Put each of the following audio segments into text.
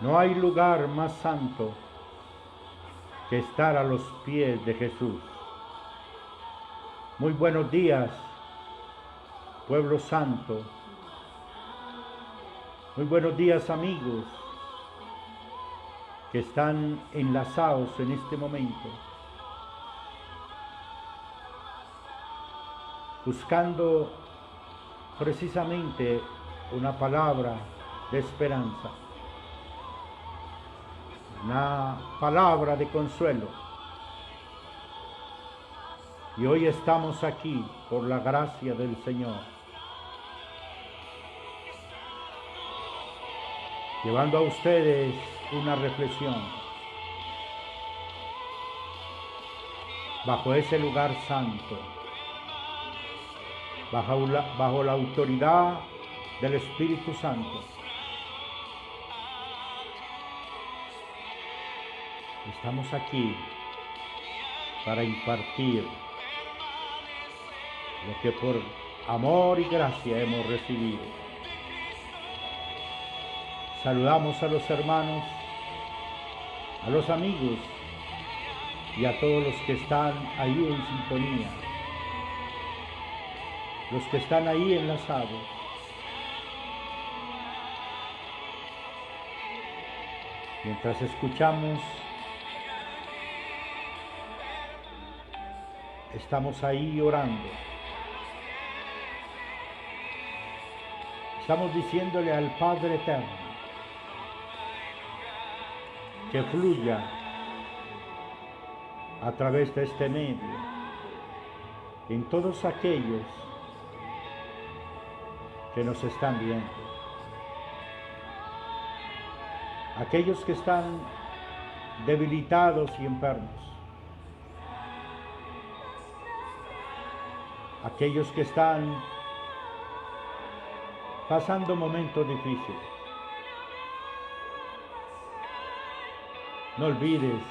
No hay lugar más santo que estar a los pies de Jesús. Muy buenos días, pueblo santo. Muy buenos días, amigos que están enlazados en este momento, buscando precisamente una palabra de esperanza, una palabra de consuelo. Y hoy estamos aquí por la gracia del Señor, llevando a ustedes una reflexión bajo ese lugar santo, bajo la autoridad del Espíritu Santo. Estamos aquí para impartir lo que por amor y gracia hemos recibido. Saludamos a los hermanos, a los amigos y a todos los que están ahí en sintonía, los que están ahí enlazados. Mientras escuchamos, estamos ahí orando. Estamos diciéndole al Padre Eterno que fluya a través de este medio en todos aquellos que nos están viendo, aquellos que están debilitados y enfermos, aquellos que están pasando momentos difíciles. No olvides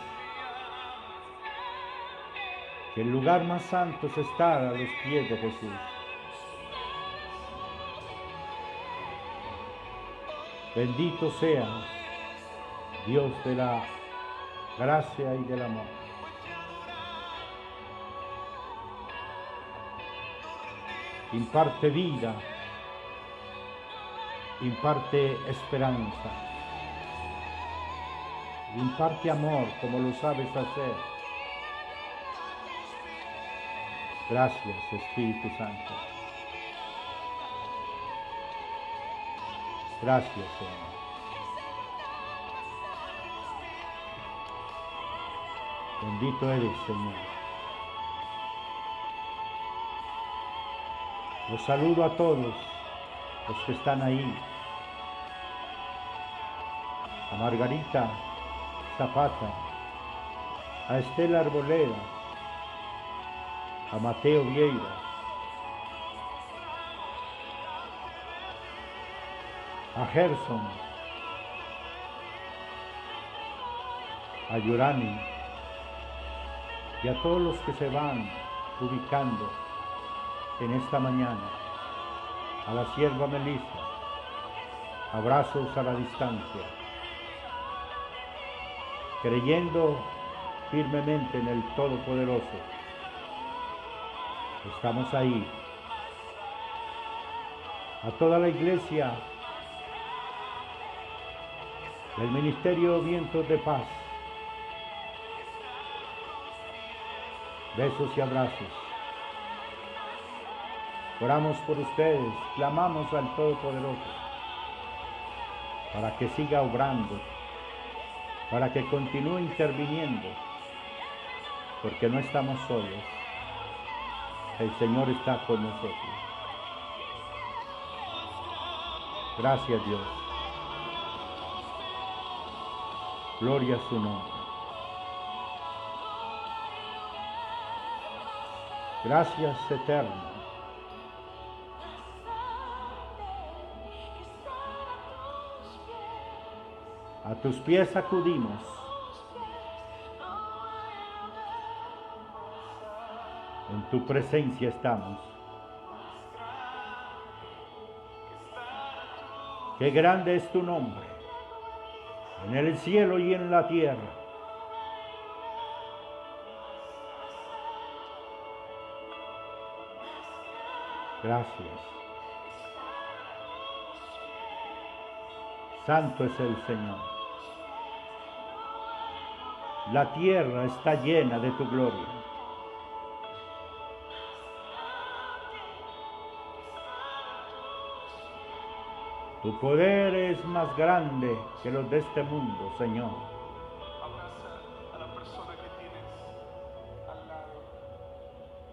que el lugar más santo es estar a los pies de Jesús. Bendito sea Dios de la gracia y del amor. Imparte vida, imparte esperanza, imparte amor como lo sabes hacer. Gracias, Espíritu Santo. Gracias, Señor. Bendito eres, Señor. Los saludo a todos los que están ahí. A Margarita Zapata, a Estela Arboleda, a Mateo Vieira, a Gerson, a Yurani y a todos los que se van ubicando en esta mañana, a la sierva Melissa, abrazos a la distancia, creyendo firmemente en el Todopoderoso. Estamos ahí. A toda la iglesia del Ministerio Vientos de Paz, besos y abrazos. Oramos por ustedes, clamamos al Todopoderoso para que siga obrando, para que continúe interviniendo, porque no estamos solos. El Señor está con nosotros. Gracias, Dios. Gloria a su nombre. Gracias, Eterno. A tus pies acudimos. En tu presencia estamos. Qué grande es tu nombre. en el cielo y en la tierra. Gracias. Santo es el Señor. La tierra está llena de tu gloria. Tu poder es más grande que los de este mundo, Señor. Abraza a la persona que tienes al lado.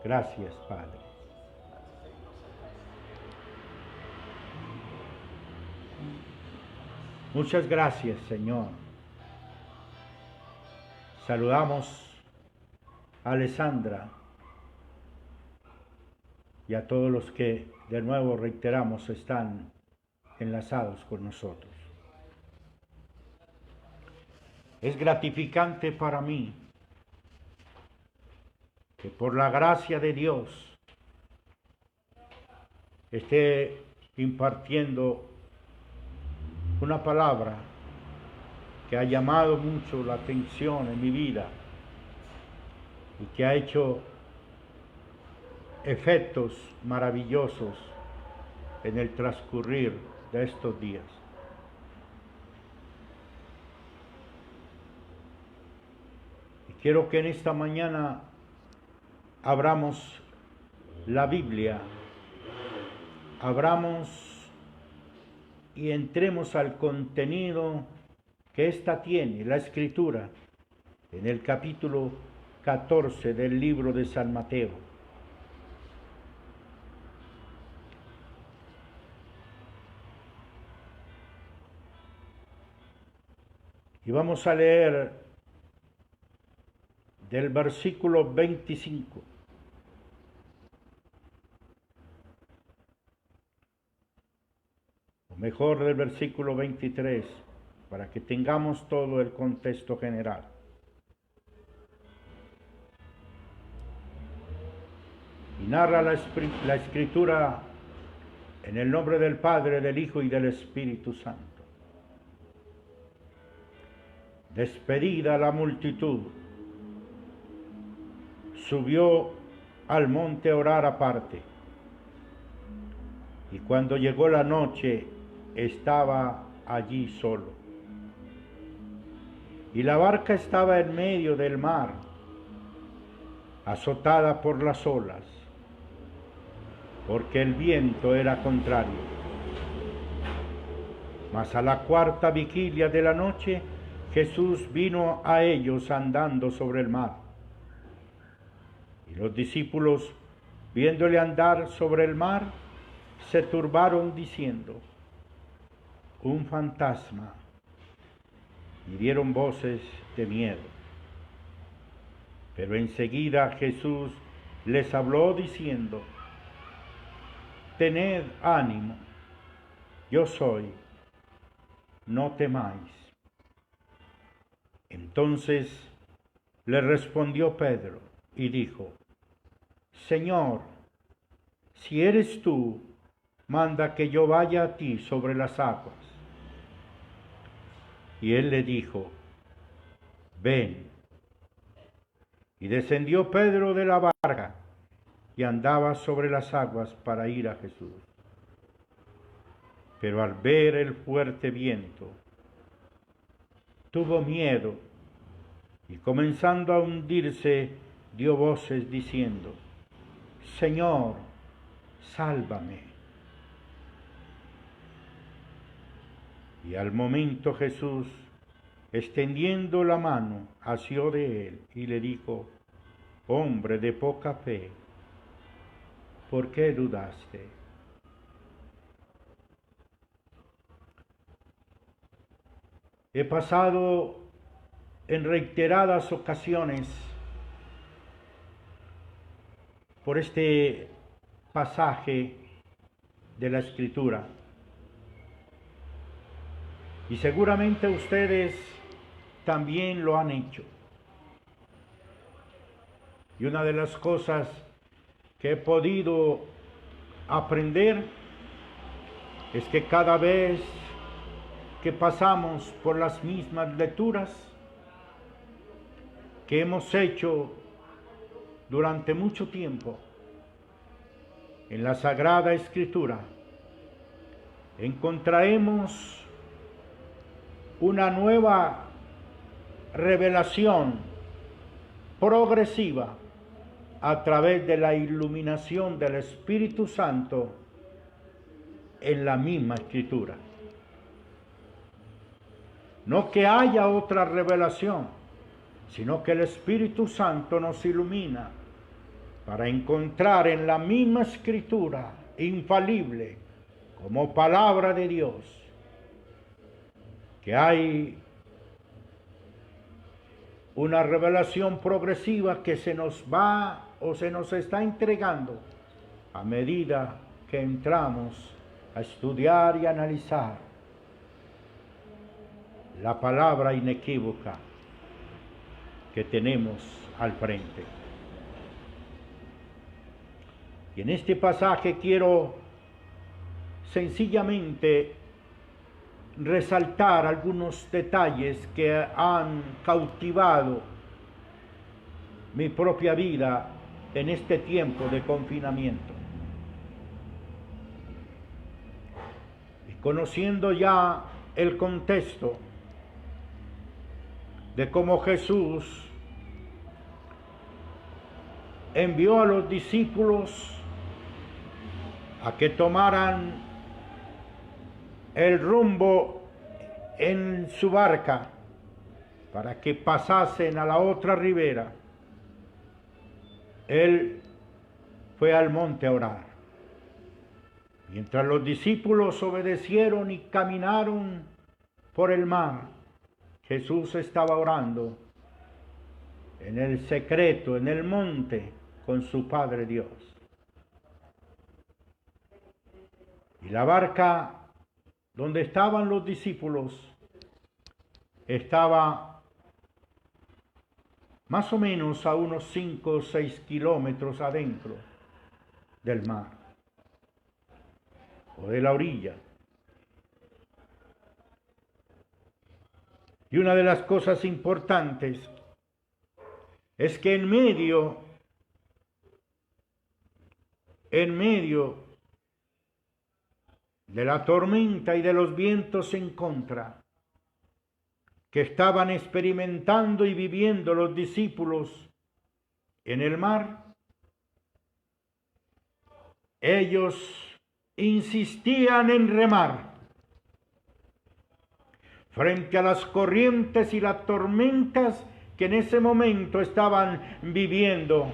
Gracias, Padre. Muchas gracias, Señor. Saludamos a Alessandra y a todos los que, de nuevo reiteramos, están enlazados con nosotros. Es gratificante para mí que por la gracia de Dios esté impartiendo una palabra que ha llamado mucho la atención en mi vida y que ha hecho efectos maravillosos en el transcurrir de estos días. Y quiero que en esta mañana abramos la Biblia, abramos y entremos al contenido que ésta tiene, la Escritura, en el capítulo 14 del libro de San Mateo. Y vamos a leer del versículo 25. O mejor del versículo 23, para que tengamos todo el contexto general. Y narra la Escritura en el nombre del Padre, del Hijo y del Espíritu Santo. Despedida la multitud, subió al monte a orar aparte. Y cuando llegó la noche, estaba allí solo. Y la barca estaba en medio del mar, azotada por las olas, porque el viento era contrario. Mas a la cuarta vigilia de la noche, Jesús vino a ellos andando sobre el mar. Y los discípulos, viéndole andar sobre el mar, se turbaron diciendo: un fantasma, y dieron voces de miedo. Pero enseguida Jesús les habló diciendo: tened ánimo, yo soy, no temáis. Entonces le respondió Pedro y dijo: Señor, si eres tú, manda que yo vaya a ti sobre las aguas. Y él le dijo: ven. Y descendió Pedro de la barca y andaba sobre las aguas para ir a Jesús. Pero al ver el fuerte viento, tuvo miedo y comenzando a hundirse, dio voces diciendo: Señor, sálvame. Y al momento Jesús, extendiendo la mano, asió de él y le dijo: hombre de poca fe, ¿por qué dudaste? He pasado en reiteradas ocasiones por este pasaje de la Escritura. Y seguramente ustedes también lo han hecho. Y una de las cosas que he podido aprender es que cada vez que pasamos por las mismas lecturas que hemos hecho durante mucho tiempo en la Sagrada Escritura, encontraremos una nueva revelación progresiva a través de la iluminación del Espíritu Santo en la misma Escritura. No que haya otra revelación, sino que el Espíritu Santo nos ilumina para encontrar en la misma Escritura infalible como palabra de Dios que hay una revelación progresiva que se nos va o se nos está entregando a medida que entramos a estudiar y analizar la palabra inequívoca que tenemos al frente. Y en este pasaje quiero sencillamente resaltar algunos detalles que han cautivado mi propia vida en este tiempo de confinamiento. Y conociendo ya el contexto de cómo Jesús envió a los discípulos a que tomaran el rumbo en su barca para que pasasen a la otra ribera, Él fue al monte a orar. Mientras los discípulos obedecieron y caminaron por el mar, Jesús estaba orando en el secreto, en el monte, con su Padre Dios. Y la barca donde estaban los discípulos estaba más o menos a unos 5 o 6 kilómetros adentro del mar o de la orilla. Y una de las cosas importantes es que en medio de la tormenta y de los vientos en contra que estaban experimentando y viviendo los discípulos en el mar, ellos insistían en remar frente a las corrientes y las tormentas que en ese momento estaban viviendo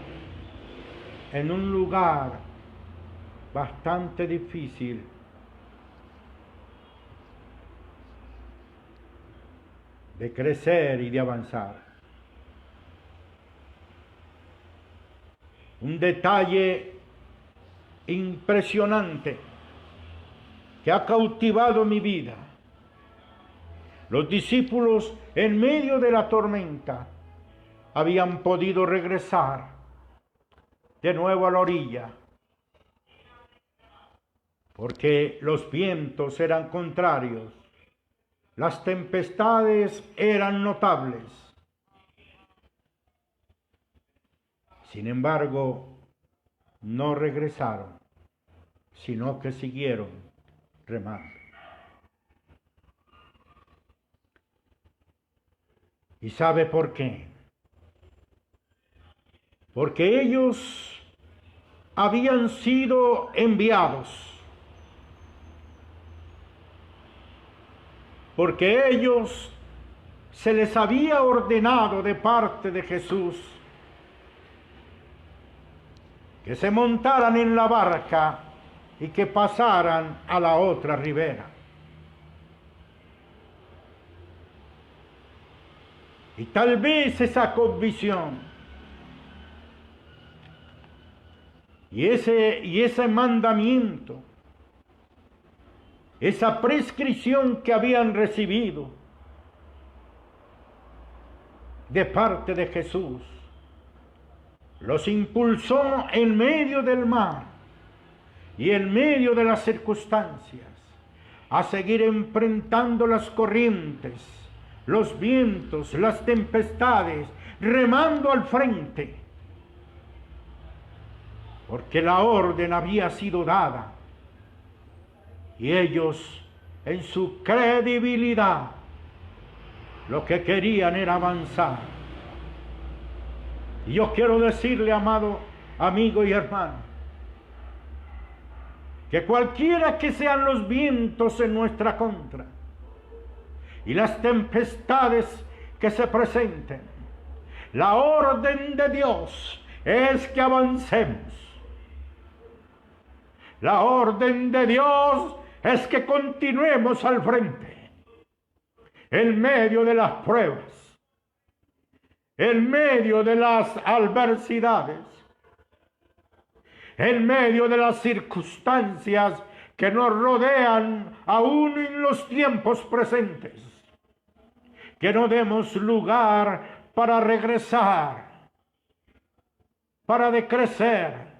en un lugar bastante difícil. De crecer y de avanzar. Un detalle impresionante que ha cautivado mi vida. Los discípulos en medio de la tormenta habían podido regresar de nuevo a la orilla, porque los vientos eran contrarios, las tempestades eran notables. Sin embargo, no regresaron, sino que siguieron remando. ¿Y sabe por qué? Porque ellos habían sido enviados. Porque ellos se les había ordenado de parte de Jesús que se montaran en la barca y que pasaran a la otra ribera. Y tal vez esa convicción y ese mandamiento, esa prescripción que habían recibido de parte de Jesús, los impulsó en medio del mar y en medio de las circunstancias a seguir enfrentando las corrientes, los vientos, las tempestades, remando al frente, porque la orden había sido dada y ellos, en su credibilidad, lo que querían era avanzar. Y yo quiero decirle, amado amigo y hermano, que cualquiera que sean los vientos en nuestra contra y las tempestades que se presenten, la orden de Dios es que avancemos. La orden de Dios es que continuemos al frente, en medio de las pruebas, en medio de las adversidades, en medio de las circunstancias que nos rodean aún en los tiempos presentes. Que no demos lugar para regresar, para decrecer,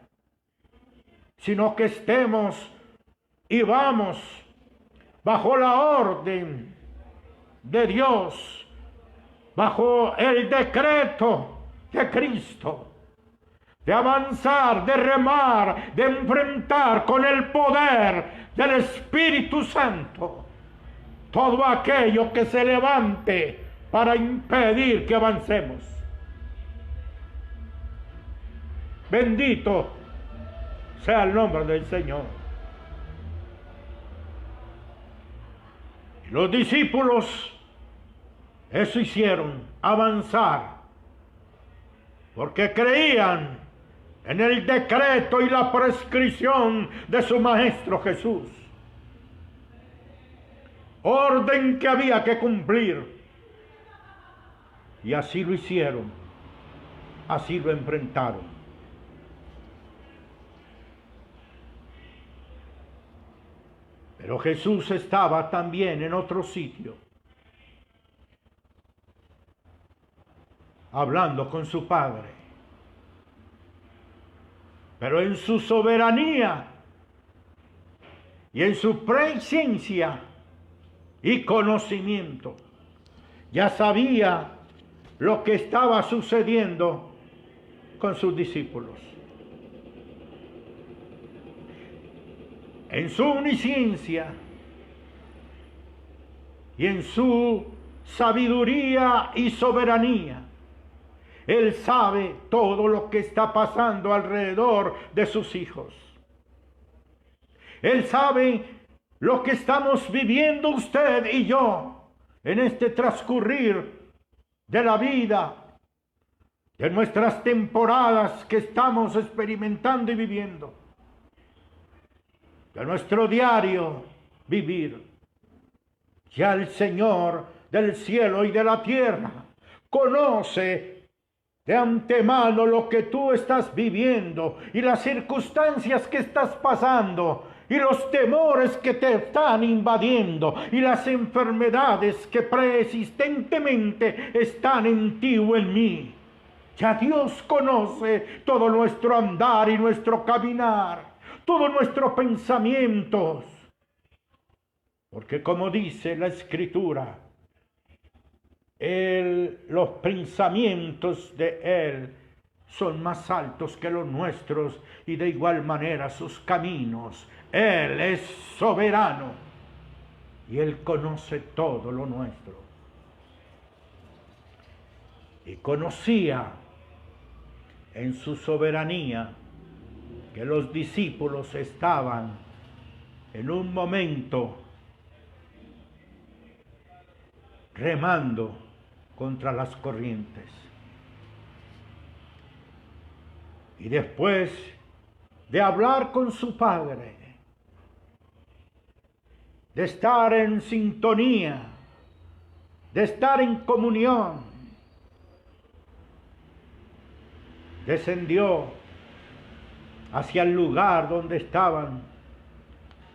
sino que estemos y vamos bajo la orden de Dios, bajo el decreto de Cristo, de avanzar, de remar, de enfrentar con el poder del Espíritu Santo todo aquello que se levante para impedir que avancemos. Bendito sea el nombre del Señor. Los discípulos eso hicieron, avanzar, porque creían en el decreto y la prescripción de su Maestro Jesús. Orden que había que cumplir. Y así lo hicieron, así lo enfrentaron. Pero Jesús estaba también en otro sitio, hablando con su Padre. Pero en su soberanía y en su presencia y conocimiento, ya sabía lo que estaba sucediendo con sus discípulos. En su omnisciencia y en su sabiduría y soberanía, Él sabe todo lo que está pasando alrededor de sus hijos. Él sabe lo que estamos viviendo usted y yo en este transcurrir de la vida, de nuestras temporadas que estamos experimentando y viviendo, de nuestro diario vivir. Ya el Señor del cielo y de la tierra conoce de antemano lo que tú estás viviendo y las circunstancias que estás pasando y los temores que te están invadiendo y las enfermedades que persistentemente están en ti o en mí. Ya Dios conoce todo nuestro andar y nuestro caminar, todos nuestros pensamientos, porque como dice la Escritura, los pensamientos de Él son más altos que los nuestros y de igual manera sus caminos. Él es soberano y Él conoce todo lo nuestro. Y conocía en su soberanía que los discípulos estaban en un momento remando contra las corrientes. Y después de hablar con su Padre, de estar en sintonía, de estar en comunión, descendió hacia el lugar donde estaban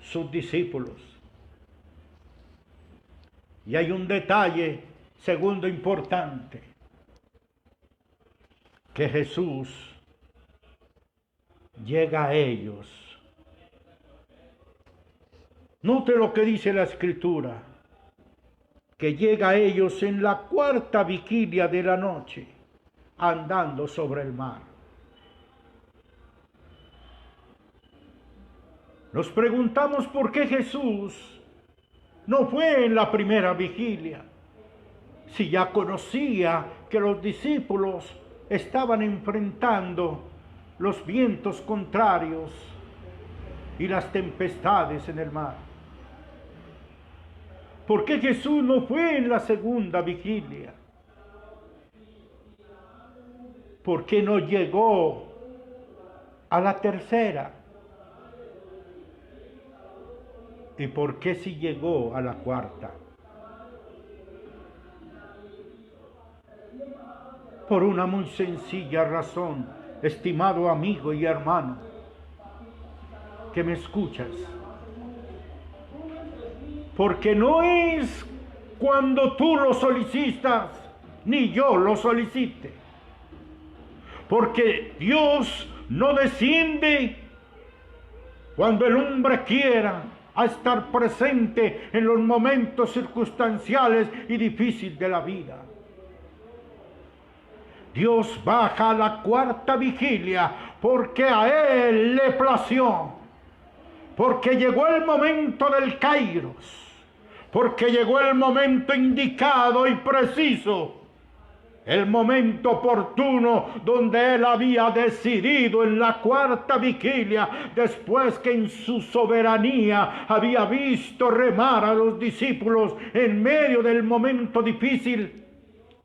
sus discípulos. Y hay un detalle segundo importante, que Jesús llega a ellos Note lo que dice la Escritura, que llega a ellos en la cuarta vigilia de la noche, andando sobre el mar. Nos preguntamos por qué Jesús no fue en la primera vigilia, si ya conocía que los discípulos estaban enfrentando los vientos contrarios y las tempestades en el mar. ¿Por qué Jesús no fue en la segunda vigilia? ¿Por qué no llegó a la tercera? ¿Y por qué sí llegó a la cuarta? Por una muy sencilla razón, estimado amigo y hermano, que me escuchas. Porque no es cuando tú lo solicitas, ni yo lo solicite. Porque Dios no desciende cuando el hombre quiera a estar presente en los momentos circunstanciales y difíciles de la vida. Dios baja a la cuarta vigilia porque a Él le plació, porque llegó el momento del Kairos, porque llegó el momento indicado y preciso, el momento oportuno donde Él había decidido en la cuarta vigilia, después que en su soberanía había visto remar a los discípulos en medio del momento difícil,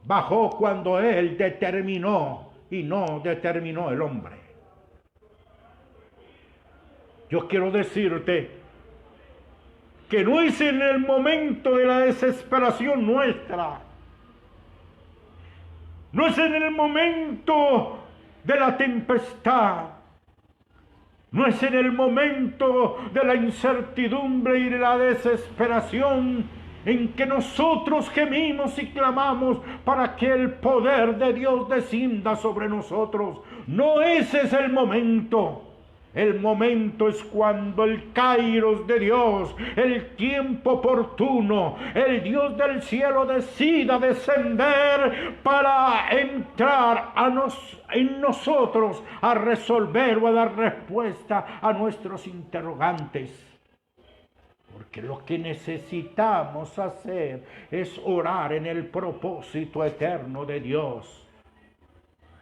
bajó cuando Él determinó y no determinó el hombre. Yo quiero decirte que no es en el momento de la desesperación nuestra, no es en el momento de la tempestad, no es en el momento de la incertidumbre y de la desesperación en que nosotros gemimos y clamamos para que el poder de Dios descienda sobre nosotros. No, ese es el momento. El momento es cuando el Kairos de Dios, el tiempo oportuno, el Dios del cielo decida descender para entrar en nosotros a resolver o a dar respuesta a nuestros interrogantes. Porque lo que necesitamos hacer es orar en el propósito eterno de Dios.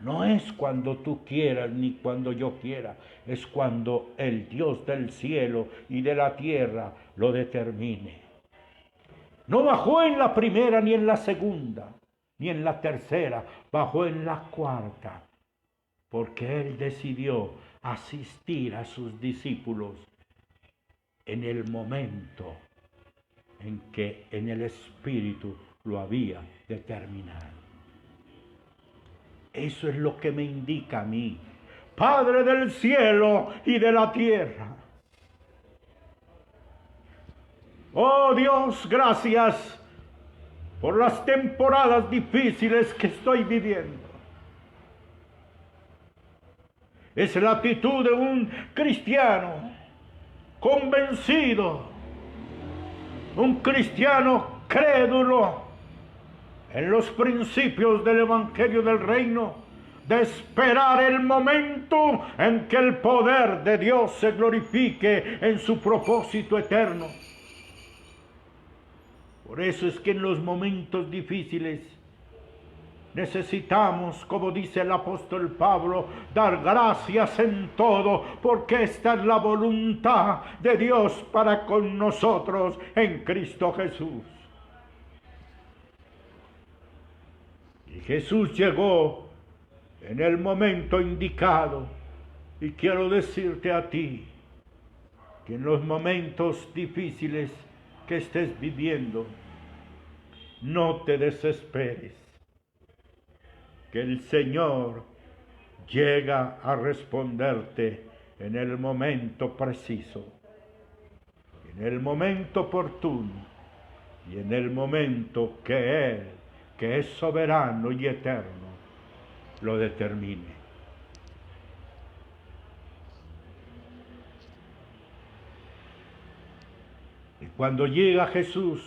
No es cuando tú quieras ni cuando yo quiera, es cuando el Dios del cielo y de la tierra lo determine. No bajó en la primera ni en la segunda, ni en la tercera, bajó en la cuarta, porque Él decidió asistir a sus discípulos en el momento en que en el Espíritu lo había determinado. Eso es lo que me indica a mí, Padre del cielo y de la tierra. Oh Dios, gracias por las temporadas difíciles que estoy viviendo. Es la actitud de un cristiano convencido, un cristiano crédulo en los principios del Evangelio del Reino, de esperar el momento en que el poder de Dios se glorifique en su propósito eterno. Por eso es que en los momentos difíciles necesitamos, como dice el apóstol Pablo, dar gracias en todo, porque esta es la voluntad de Dios para con nosotros en Cristo Jesús. Y Jesús llegó en el momento indicado, y quiero decirte a ti que en los momentos difíciles que estés viviendo, no te desesperes, que el Señor llega a responderte en el momento preciso, en el momento oportuno y en el momento que Él, que es soberano y eterno, lo determine. Cuando llega Jesús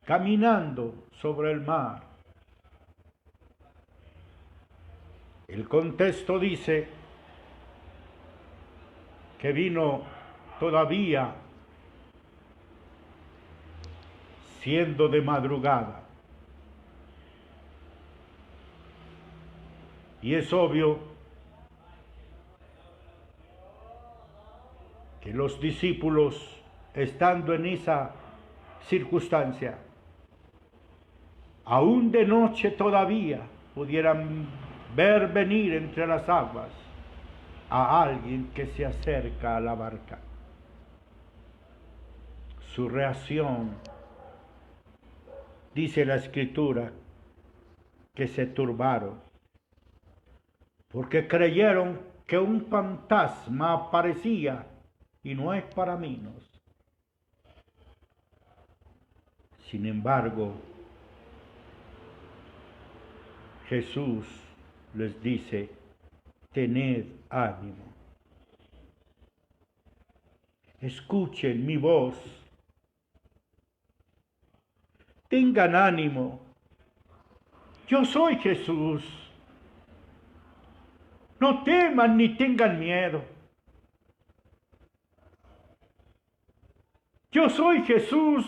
caminando sobre el mar, el contexto dice que vino todavía siendo de madrugada. Y es obvio que los discípulos, estando en esa circunstancia, aún de noche todavía pudieran ver venir entre las aguas a alguien que se acerca a la barca. Su reacción, dice la Escritura, que se turbaron, porque creyeron que un fantasma aparecía, y no es para menos. Sin embargo, Jesús les dice: tened ánimo, escuchen mi voz, tengan ánimo, yo soy Jesús, no teman ni tengan miedo. Yo soy Jesús,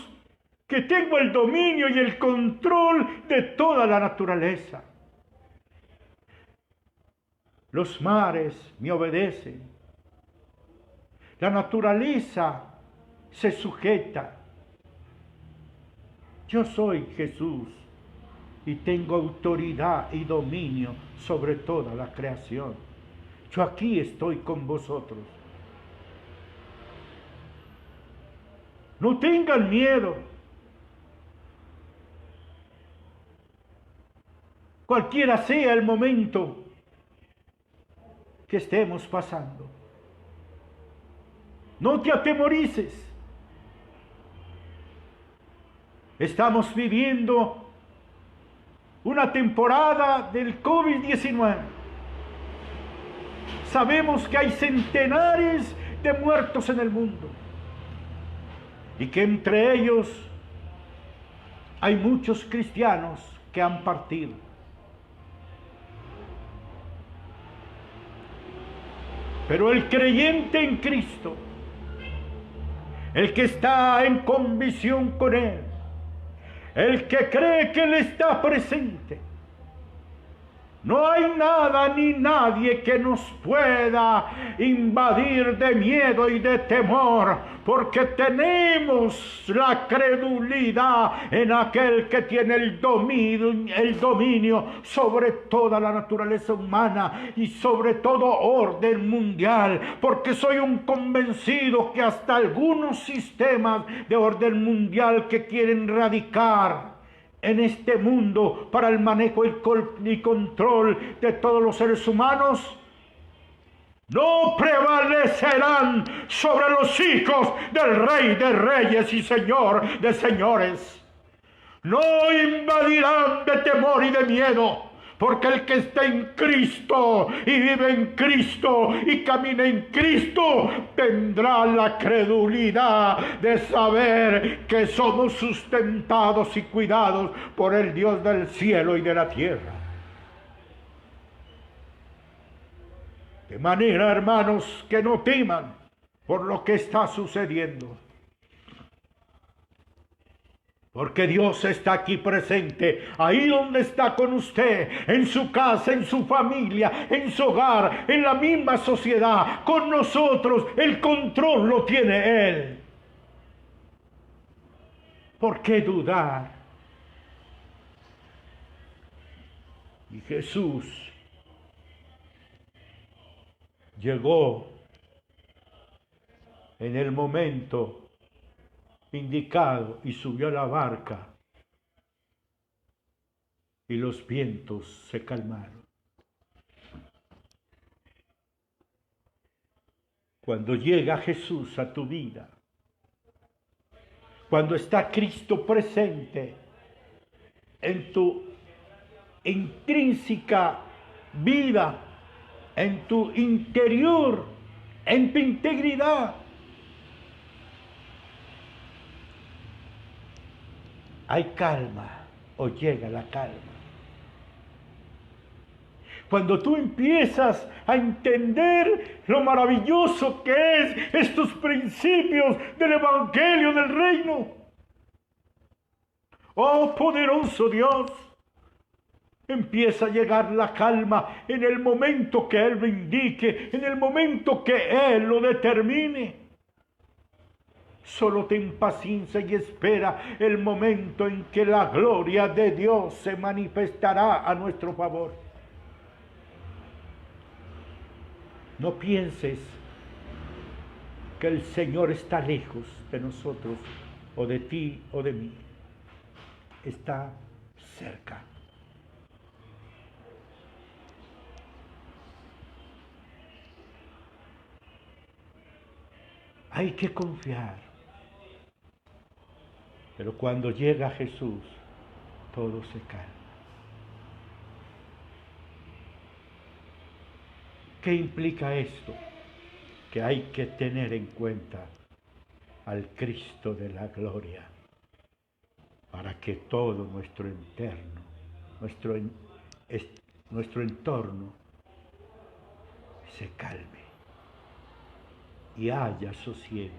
que tengo el dominio y el control de toda la naturaleza. Los mares me obedecen. La naturaleza se sujeta. Yo soy Jesús y tengo autoridad y dominio sobre toda la creación. Yo aquí estoy con vosotros. No tengan miedo. Cualquiera sea el momento que estemos pasando, no te atemorices. Estamos viviendo una temporada del COVID-19. Sabemos que hay centenares de muertos en el mundo y que entre ellos hay muchos cristianos que han partido. Pero el creyente en Cristo, el que está en convicción con Él, el que cree que Él está presente, no hay nada ni nadie que nos pueda invadir de miedo y de temor, porque tenemos la credulidad en aquel que tiene el dominio sobre toda la naturaleza humana y sobre todo orden mundial, porque soy un convencido que hasta algunos sistemas de orden mundial que quieren radicar en este mundo para el manejo y control de todos los seres humanos, no prevalecerán sobre los hijos del Rey de Reyes y Señor de Señores. No invadirán de temor y de miedo, porque el que está en Cristo y vive en Cristo y camina en Cristo tendrá la credulidad de saber que somos sustentados y cuidados por el Dios del cielo y de la tierra. De manera, hermanos, que no teman por lo que está sucediendo, porque Dios está aquí presente, ahí donde está con usted, en su casa, en su familia, en su hogar, en la misma sociedad, con nosotros. El control lo tiene Él. ¿Por qué dudar? Y Jesús llegó en el momento indicado y subió a la barca y los vientos se calmaron. Cuando llega Jesús a tu vida, cuando está Cristo presente en tu intrínseca vida, en tu interior, en tu integridad, hay calma o llega la calma. Cuando tú empiezas a entender lo maravilloso que es estos principios del Evangelio del Reino. Oh poderoso Dios, empieza a llegar la calma en el momento que Él lo indique, en el momento que Él lo determine. Solo ten paciencia y espera el momento en que la gloria de Dios se manifestará a nuestro favor. No pienses que el Señor está lejos de nosotros, o de ti, o de mí. Está cerca. Hay que confiar. Pero cuando llega Jesús, todo se calma. ¿Qué implica esto? Que hay que tener en cuenta al Cristo de la gloria para que todo nuestro interno, nuestro entorno se calme y haya sosiego.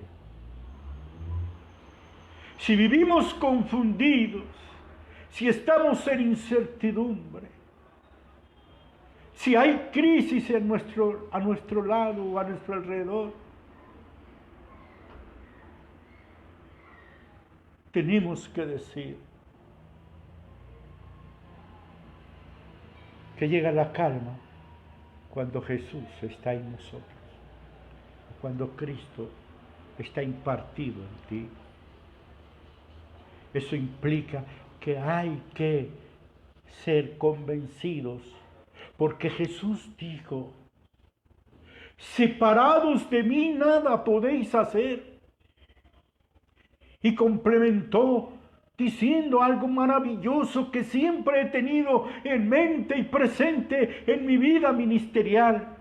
Si vivimos confundidos, si estamos en incertidumbre, si hay crisis a nuestro lado o a nuestro alrededor, tenemos que decir que llega la calma cuando Jesús está en nosotros, cuando Cristo está impartido en ti. Eso implica que hay que ser convencidos, porque Jesús dijo: separados de mí nada podéis hacer. Y complementó diciendo algo maravilloso que siempre he tenido en mente y presente en mi vida ministerial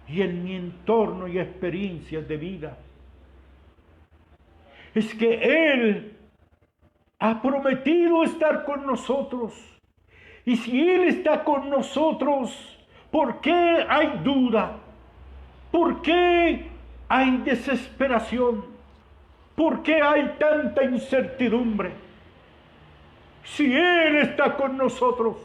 y en mi entorno y experiencias de vida. Es que Él ha prometido estar con nosotros. Y si Él está con nosotros, ¿por qué hay duda? ¿Por qué hay desesperación? ¿Por qué hay tanta incertidumbre? Si Él está con nosotros,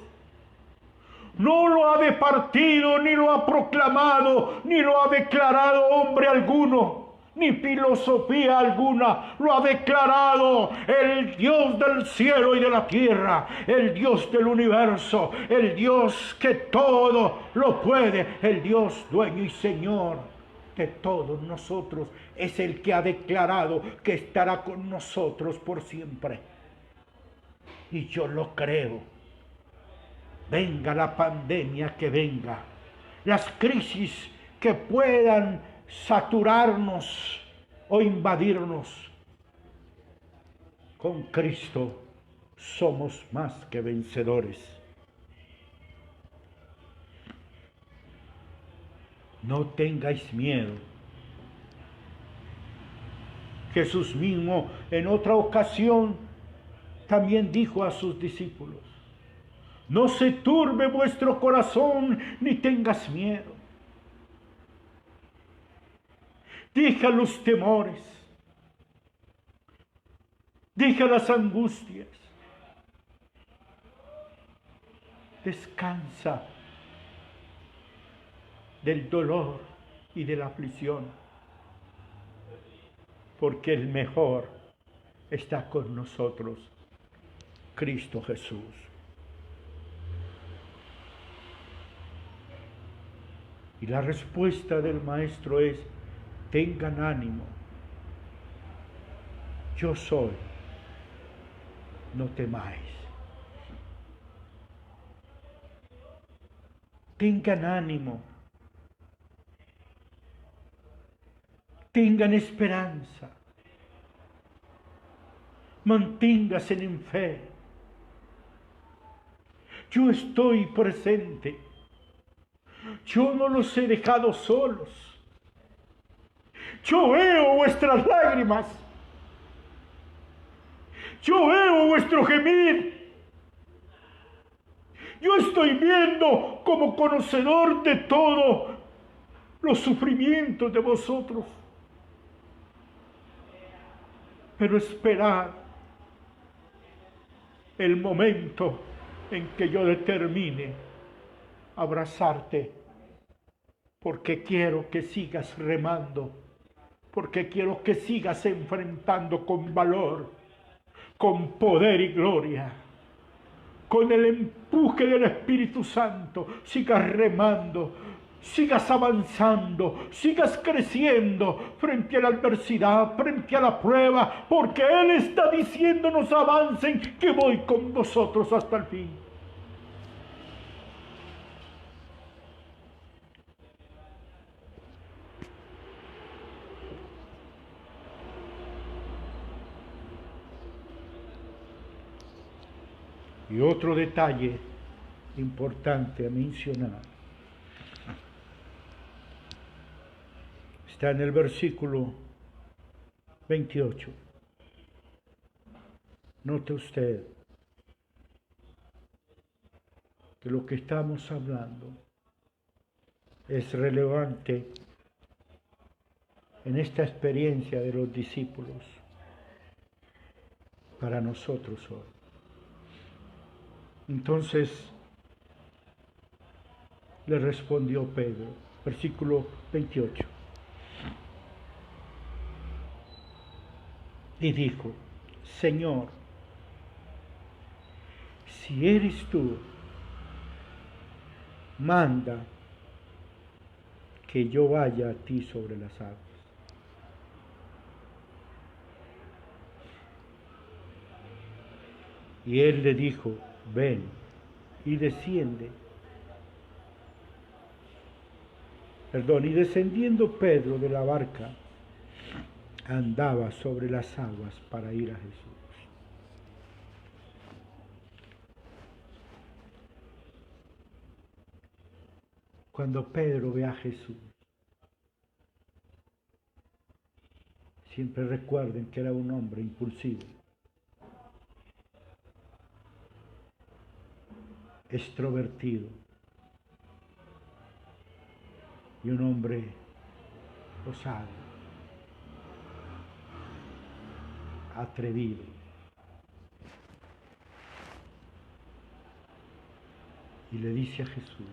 no lo ha departido, ni lo ha proclamado, ni lo ha declarado hombre alguno, ni filosofía alguna. Lo ha declarado el Dios del cielo y de la tierra, el Dios del universo, el Dios que todo lo puede, el Dios dueño y Señor de todos nosotros. Es el que ha declarado que estará con nosotros por siempre. Y yo lo creo. Venga la pandemia que venga, las crisis que puedan saturarnos o invadirnos, con Cristo somos más que vencedores. No tengáis miedo. Jesús mismo en otra ocasión también dijo a sus discípulos: no se turbe vuestro corazón ni tengas miedo. Deja los temores, deja las angustias, descansa del dolor y de la aflicción, porque el mejor está con nosotros, Cristo Jesús. Y la respuesta del Maestro es: tengan ánimo, yo soy, no temáis. Tengan ánimo, tengan esperanza, manténganse en fe. Yo estoy presente. Yo no los he dejado solos. Yo veo vuestras lágrimas. Yo veo vuestro gemir. Yo estoy viendo como conocedor de todo los sufrimientos de vosotros. Pero esperad el momento en que yo determine abrazarte, porque quiero que sigas remando, porque quiero que sigas enfrentando con valor, con poder y gloria, con el empuje del Espíritu Santo, sigas remando, sigas avanzando, sigas creciendo frente a la adversidad, frente a la prueba, porque Él está diciéndonos: avancen, que voy con vosotros hasta el fin. Y otro detalle importante a mencionar está en el versículo 28. Note usted que lo que estamos hablando es relevante en esta experiencia de los discípulos para nosotros hoy. Entonces le respondió Pedro, versículo 28, y dijo: Señor, si eres tú, manda que yo vaya a ti sobre las aguas. Y él le dijo: ven. Y desciende. Y descendiendo Pedro de la barca, andaba sobre las aguas para ir a Jesús. Cuando Pedro ve a Jesús, siempre recuerden que era un hombre impulsivo, extrovertido y un hombre osado, atrevido. Y le dice a Jesús: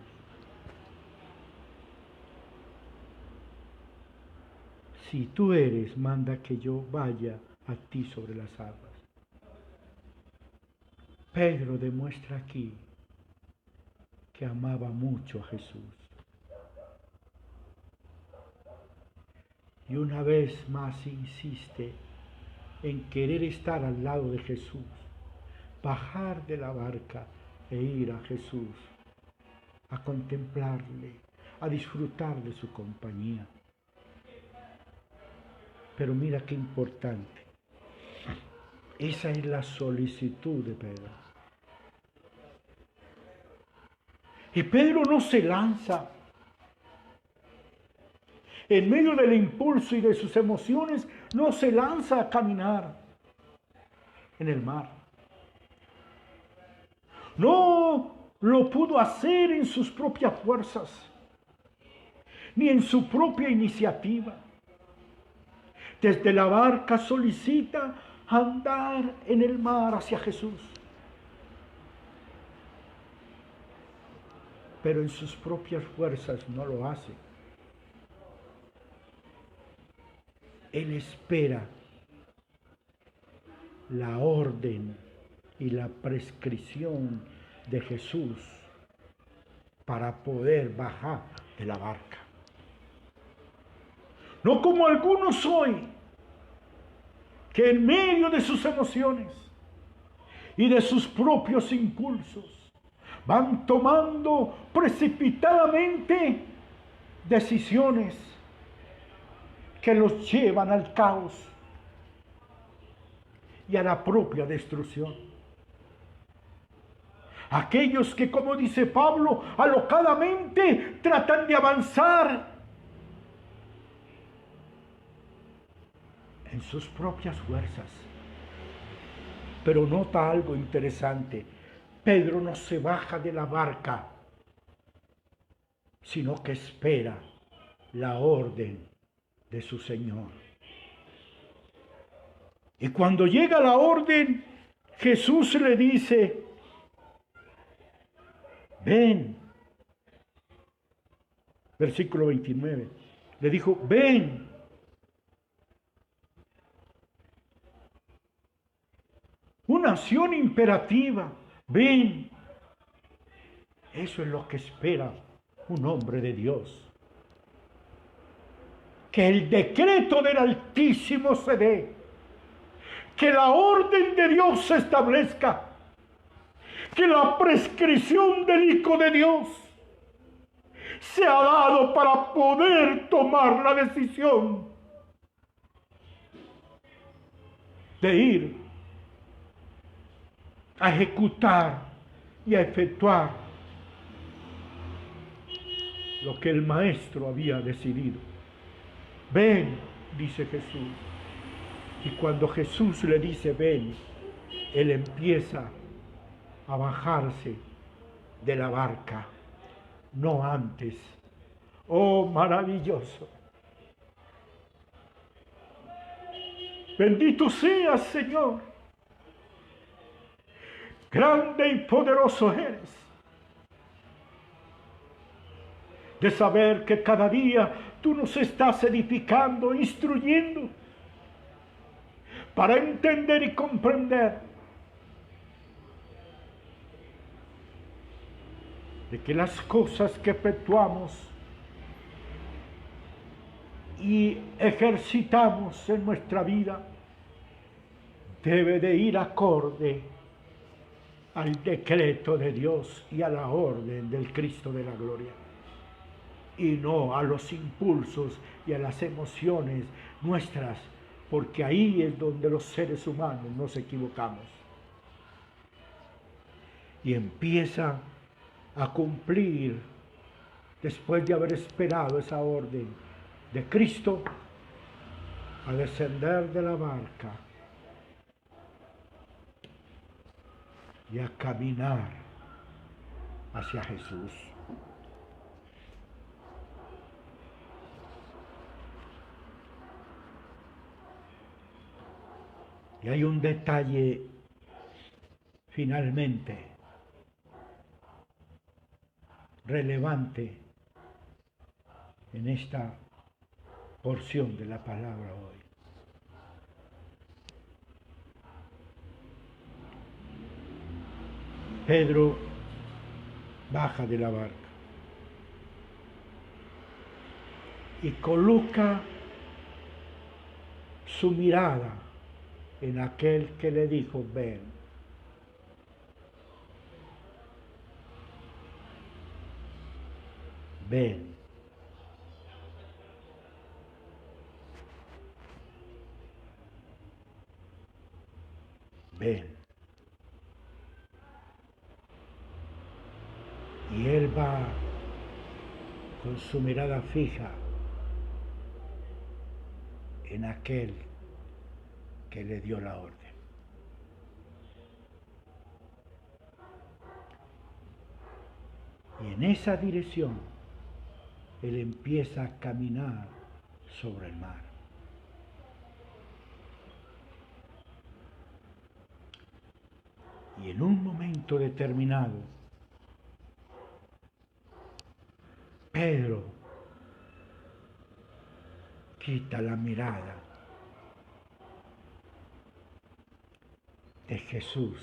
si tú eres, manda que yo vaya a ti sobre las aguas. Pedro demuestra aquí que amaba mucho a Jesús. Y una vez más insiste en querer estar al lado de Jesús, bajar de la barca e ir a Jesús, a contemplarle, a disfrutar de su compañía. Pero mira qué importante, esa es la solicitud de Pedro. Y Pedro no se lanza. En medio del impulso y de sus emociones, no se lanza a caminar en el mar. No lo pudo hacer en sus propias fuerzas, ni en su propia iniciativa. Desde la barca solicita andar en el mar hacia Jesús. Pero en sus propias fuerzas no lo hace. Él espera la orden y la prescripción de Jesús para poder bajar de la barca. No como algunos hoy, que en medio de sus emociones y de sus propios impulsos van tomando precipitadamente decisiones que los llevan al caos y a la propia destrucción. Aquellos que, como dice Pablo, alocadamente tratan de avanzar en sus propias fuerzas, Pero nota algo interesante. Pedro no se baja de la barca, sino que espera la orden de su Señor. Y cuando llega la orden, Jesús le dice, ven. Versículo 29. Le dijo, ven. Una acción imperativa. Ven. Eso es lo que espera un hombre de Dios. Que el decreto del Altísimo se dé. Que la orden de Dios se establezca. Que la prescripción del Hijo de Dios se ha dado para poder tomar la decisión de ir a ejecutar y a efectuar lo que el Maestro había decidido. Ven, dice Jesús. Y cuando Jesús le dice ven, él empieza a bajarse de la barca, no antes. Oh, maravilloso. Bendito seas, Señor. Grande y poderoso eres. De saber que cada día tú nos estás edificando, instruyendo, para entender y comprender de que las cosas que efectuamos y ejercitamos en nuestra vida debe de ir acorde al decreto de Dios y a la orden del Cristo de la gloria, y no a los impulsos y a las emociones nuestras, porque ahí es donde los seres humanos nos equivocamos. Y empieza a cumplir, después de haber esperado esa orden de Cristo, a descender de la barca y a caminar hacia Jesús. Y hay un detalle finalmente relevante en esta porción de la palabra hoy. Pedro baja de la barca y coloca su mirada en aquel que le dijo, ven. Ven. Ven. Y él va con su mirada fija en aquel que le dio la orden. Y en esa dirección él empieza a caminar sobre el mar. Y en un momento determinado, Pedro quita la mirada de Jesús,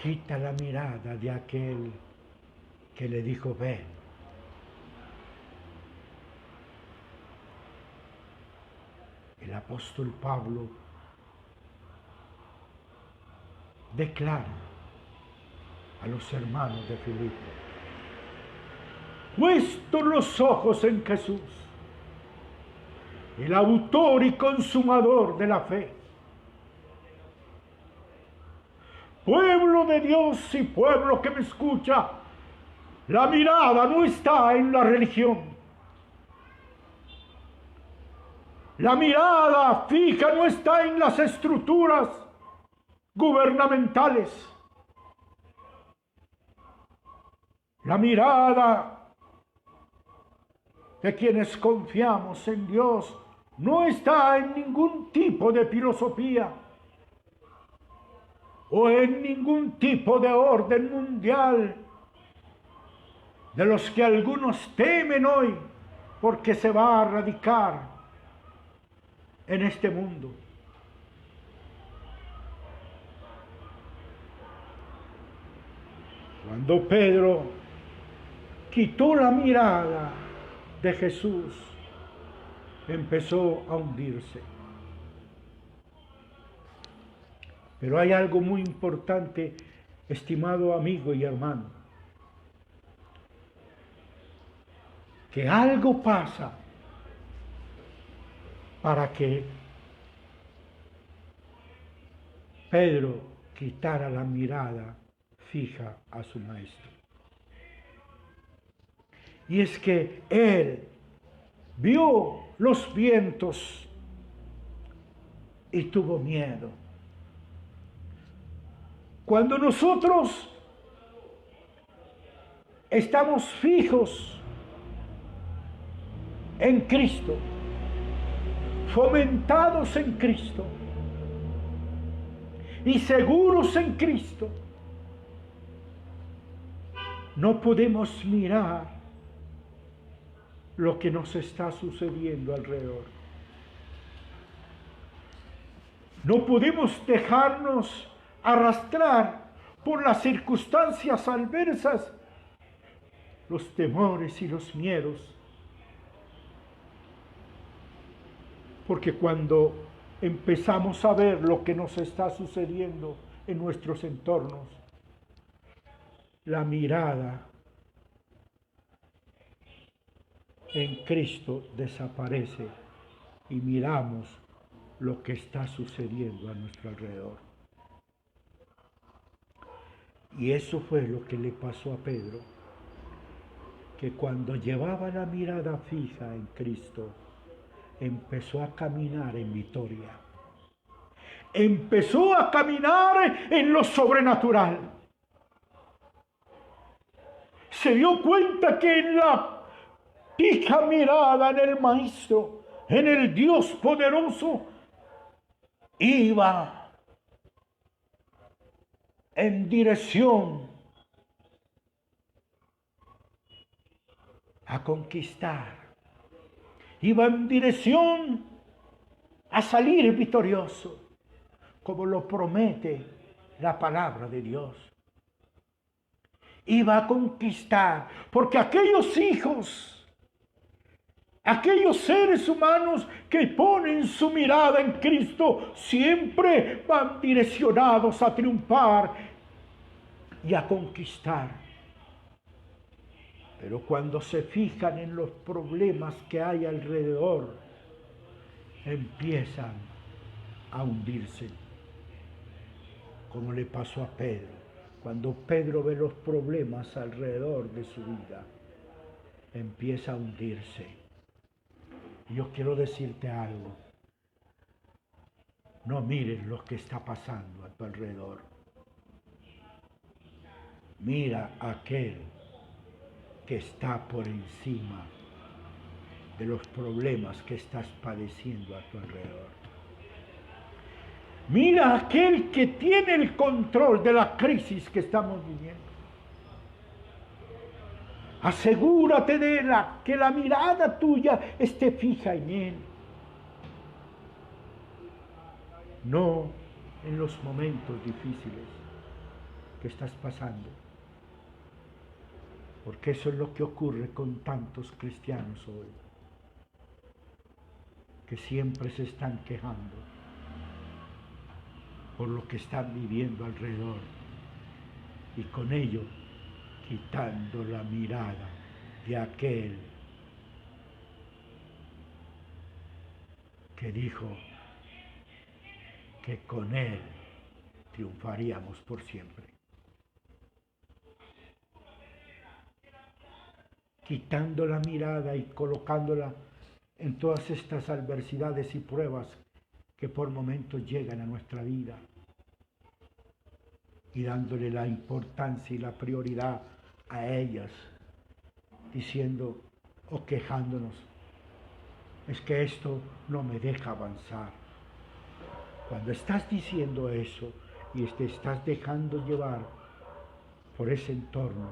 quita la mirada de aquel que le dijo, ven. El apóstol Pablo declara a los hermanos de Filipo, puestos los ojos en Jesús, el autor y consumador de la fe. Pueblo de Dios y pueblo que me escucha, la mirada no está en la religión. La mirada fija no está en las estructuras gubernamentales. La mirada de quienes confiamos en Dios no está en ningún tipo de filosofía o en ningún tipo de orden mundial de los que algunos temen hoy porque se va a radicar en este mundo. Cuando Pedro quitó la mirada de Jesús, empezó a hundirse. Pero hay algo muy importante, estimado amigo y hermano, que algo pasa para que Pedro quitara la mirada fija a su maestro. Y es que él vio los vientos y tuvo miedo. Cuando nosotros estamos fijos en Cristo, fomentados en Cristo y seguros en Cristo, no podemos mirar lo que nos está sucediendo alrededor. No podemos dejarnos arrastrar por las circunstancias adversas, los temores y los miedos. Porque cuando empezamos a ver lo que nos está sucediendo en nuestros entornos, la mirada en Cristo desaparece y miramos lo que está sucediendo a nuestro alrededor. Y eso fue lo que le pasó a Pedro, que cuando llevaba la mirada fija en Cristo, empezó a caminar en victoria. Empezó a caminar en lo sobrenatural. Se dio cuenta que en la fija mirada en el Maestro, en el Dios poderoso, iba en dirección a conquistar, iba en dirección a salir victorioso, como lo promete la palabra de Dios. Iba a conquistar, porque aquellos hijos, aquellos seres humanos que ponen su mirada en Cristo, siempre van direccionados a triunfar y a conquistar. Pero cuando se fijan en los problemas que hay alrededor, empiezan a hundirse, como le pasó a Pedro. Cuando Pedro ve los problemas alrededor de su vida, empieza a hundirse. Yo quiero decirte algo. No mires lo que está pasando a tu alrededor. Mira a aquel que está por encima de los problemas que estás padeciendo a tu alrededor. Mira a aquel que tiene el control de la crisis que estamos viviendo. Asegúrate de que la mirada tuya esté fija en Él. No en los momentos difíciles que estás pasando. Porque eso es lo que ocurre con tantos cristianos hoy, que siempre se están quejando por lo que están viviendo alrededor y con ello quitando la mirada de aquel que dijo que con él triunfaríamos por siempre. Quitando la mirada y colocándola en todas estas adversidades y pruebas que por momentos llegan a nuestra vida. y dándole la importancia y la prioridad a ellas, diciendo o quejándonos, es que esto no me deja avanzar. Cuando estás diciendo eso y te estás dejando llevar por ese entorno,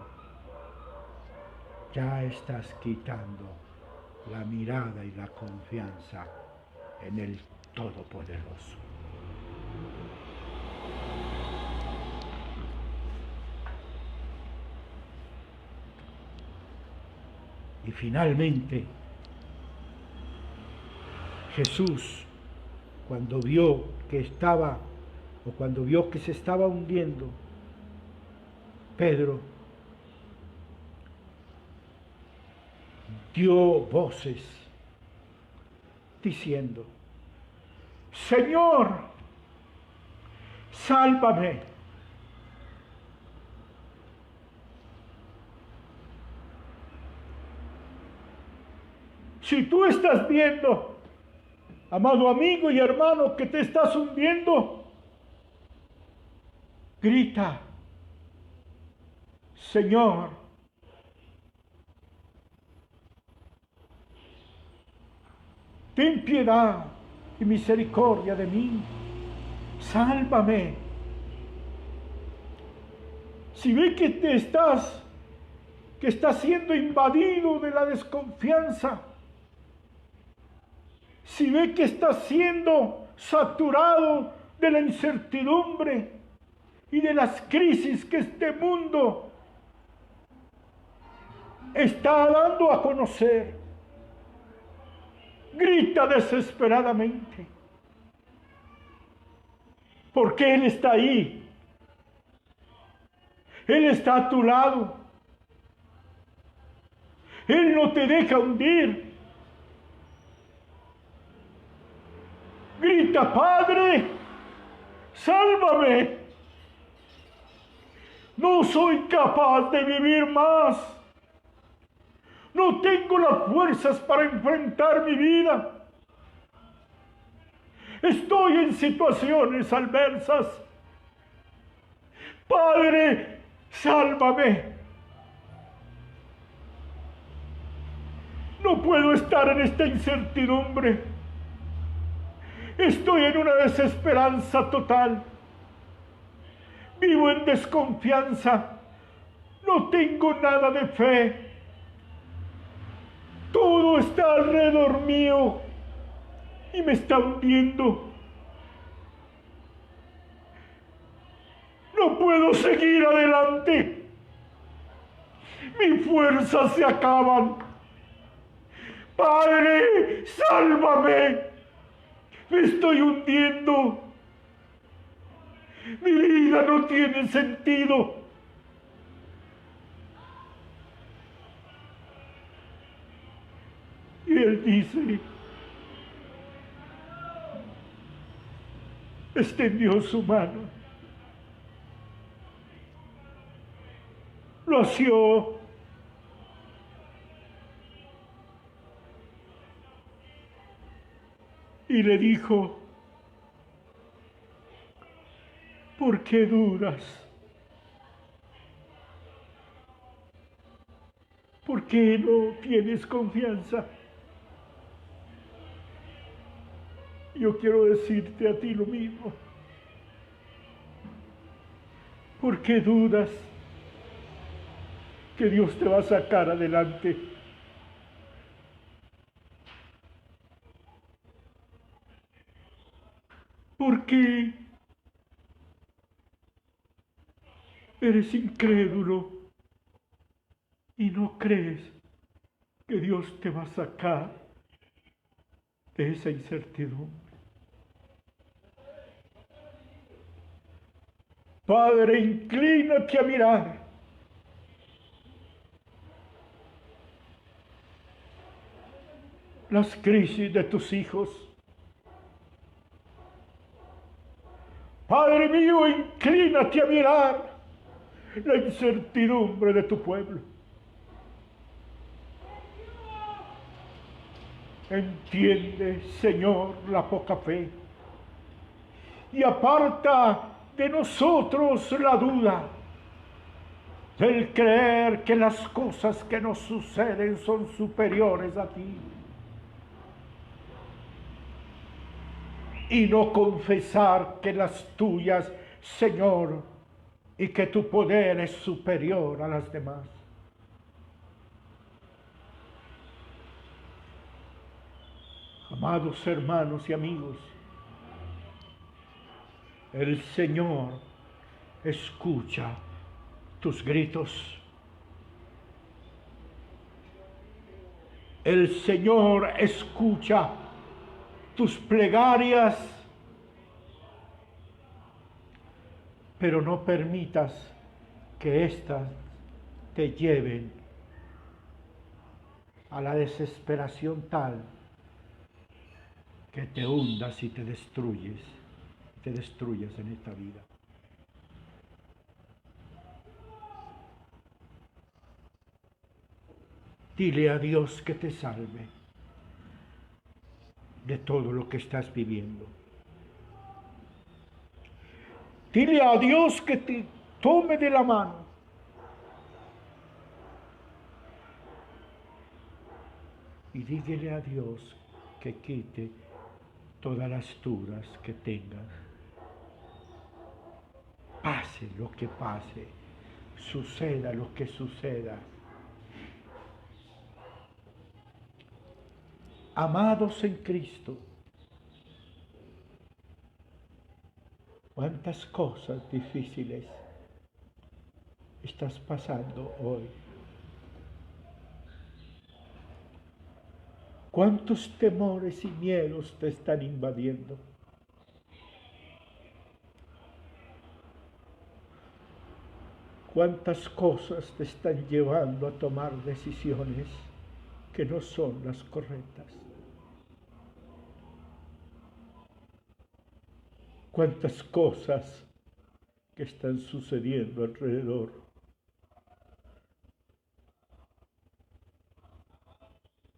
ya estás quitando la mirada y la confianza en el Todopoderoso. Y finalmente, Jesús, cuando vio que se estaba hundiendo, Pedro dio voces diciendo: Señor, sálvame. Si tú estás viendo, amado amigo y hermano, que te estás hundiendo, grita: Señor, ten piedad y misericordia de mí, sálvame. Si ve que estás siendo invadido de la desconfianza, si ve que estás siendo saturado de la incertidumbre y de las crisis que este mundo está dando a conocer, grita desesperadamente, porque Él está ahí, Él está a tu lado, Él no te deja hundir. Grita: Padre, sálvame. No soy capaz de vivir más. No tengo las fuerzas para enfrentar mi vida. Estoy en situaciones adversas. Padre, sálvame. No puedo estar en esta incertidumbre. Estoy en una desesperanza total. Vivo en desconfianza. No tengo nada de fe. Todo está alrededor mío y me está hundiendo. No puedo seguir adelante. Mis fuerzas se acaban. Padre, sálvame. Me estoy hundiendo. Mi vida no tiene sentido. Y Él dice, extendió su mano, lo asió y le dijo: ¿por qué dudas? ¿Por qué no tienes confianza? Yo quiero decirte a ti lo mismo. ¿Por qué dudas que Dios te va a sacar adelante? ¿Por qué eres incrédulo y no crees que Dios te va a sacar de esa incertidumbre? Padre, inclínate a mirar las crisis de tus hijos. Padre mío, inclínate a mirar la incertidumbre de tu pueblo. Entiende, Señor, la poca fe y aparta de nosotros la duda, del creer que las cosas que nos suceden son superiores a ti. Y no confesar que las tuyas, Señor, y que tu poder es superior a las demás. Amados hermanos y amigos, el Señor escucha tus gritos. El Señor escucha tus plegarias, pero no permitas que éstas te lleven a la desesperación tal que te hundas y te destruyes en esta vida. Dile a Dios que te salve de todo lo que estás viviendo. Dile a Dios que te tome de la mano. Y dígale a Dios que quite todas las dudas que tengas. Pase lo que pase, suceda lo que suceda. Amados en Cristo, cuántas cosas difíciles estás pasando hoy. Cuántos temores y miedos te están invadiendo. Cuántas cosas te están llevando a tomar decisiones que no son las correctas. Cuántas cosas que están sucediendo alrededor.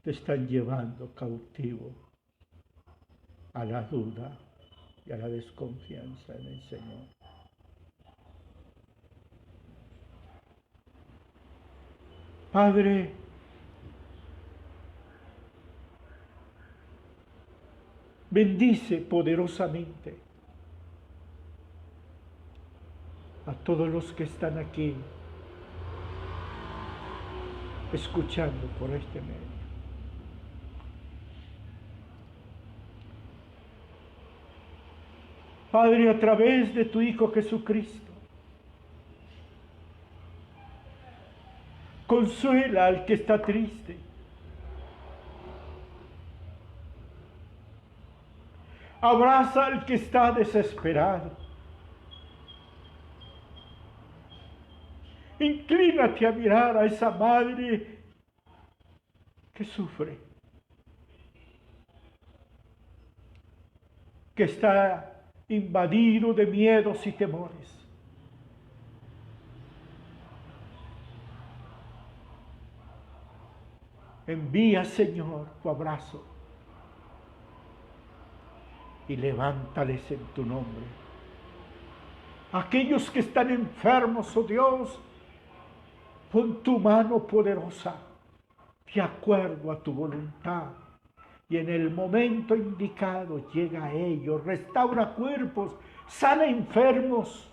Te están llevando cautivo a la duda y a la desconfianza en el Señor. Padre, bendice poderosamente a todos los que están aquí escuchando por este medio. Padre, a través de tu Hijo Jesucristo, consuela al que está triste. Abraza al que está desesperado. Inclínate a mirar a esa madre que sufre, que está invadido de miedos y temores. Envía, Señor, tu abrazo y levántales en tu nombre. Aquellos que están enfermos, oh Dios, pon tu mano poderosa de acuerdo a tu voluntad. Y en el momento indicado llega a ellos, restaura cuerpos, sana enfermos,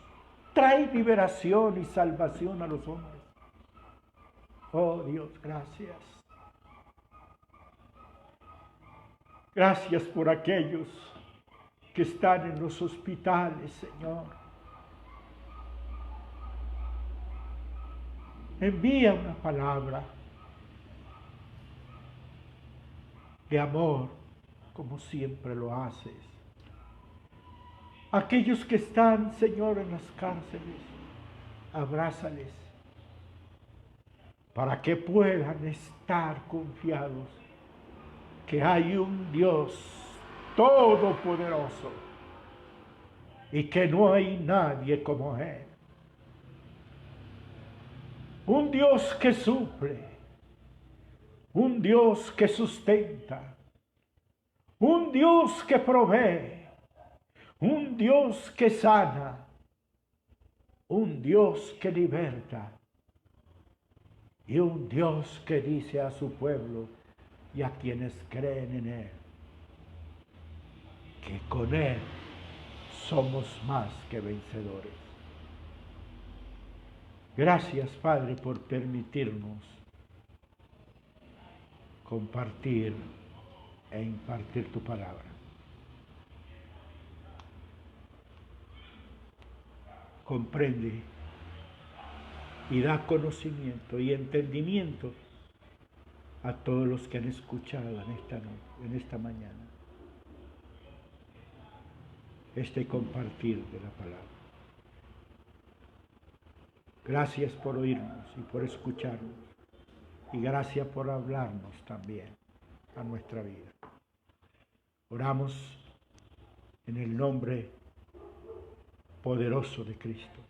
trae liberación y salvación a los hombres. Oh Dios, gracias. Gracias por aquellos que están en los hospitales, Señor. Envía una palabra de amor, como siempre lo haces. Aquellos que están, Señor, en las cárceles, abrázales para que puedan estar confiados que hay un Dios todopoderoso y que no hay nadie como Él. Un Dios que suple, un Dios que sustenta, un Dios que provee, un Dios que sana un Dios que liberta y un Dios que dice a su pueblo y a quienes creen en Él que con Él somos más que vencedores. Gracias, Padre, por permitirnos compartir e impartir tu palabra. Comprende y da conocimiento y entendimiento a todos los que han escuchado en esta mañana, este compartir de la palabra. Gracias por oírnos y por escucharnos, y gracias por hablarnos también a nuestra vida. Oramos en el nombre poderoso de Cristo,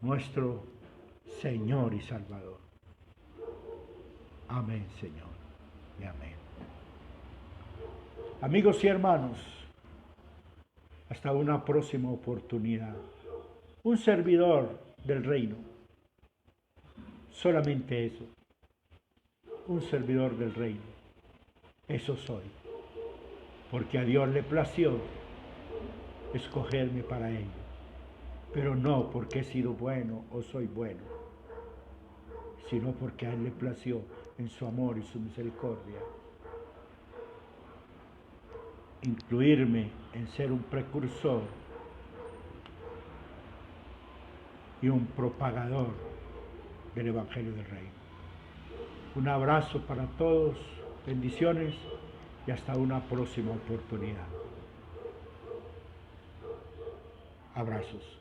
nuestro Señor y Salvador. Amén, Señor, y amén. Amigos y hermanos, hasta una próxima oportunidad. Un servidor del reino, solamente eso, un servidor del reino, eso soy, porque a Dios le plació escogerme para ello, pero no porque he sido bueno o soy bueno, sino porque a Él le plació en su amor y su misericordia incluirme en ser un precursor y un propagador del Evangelio del Reino. Un abrazo para todos, bendiciones y hasta una próxima oportunidad. Abrazos.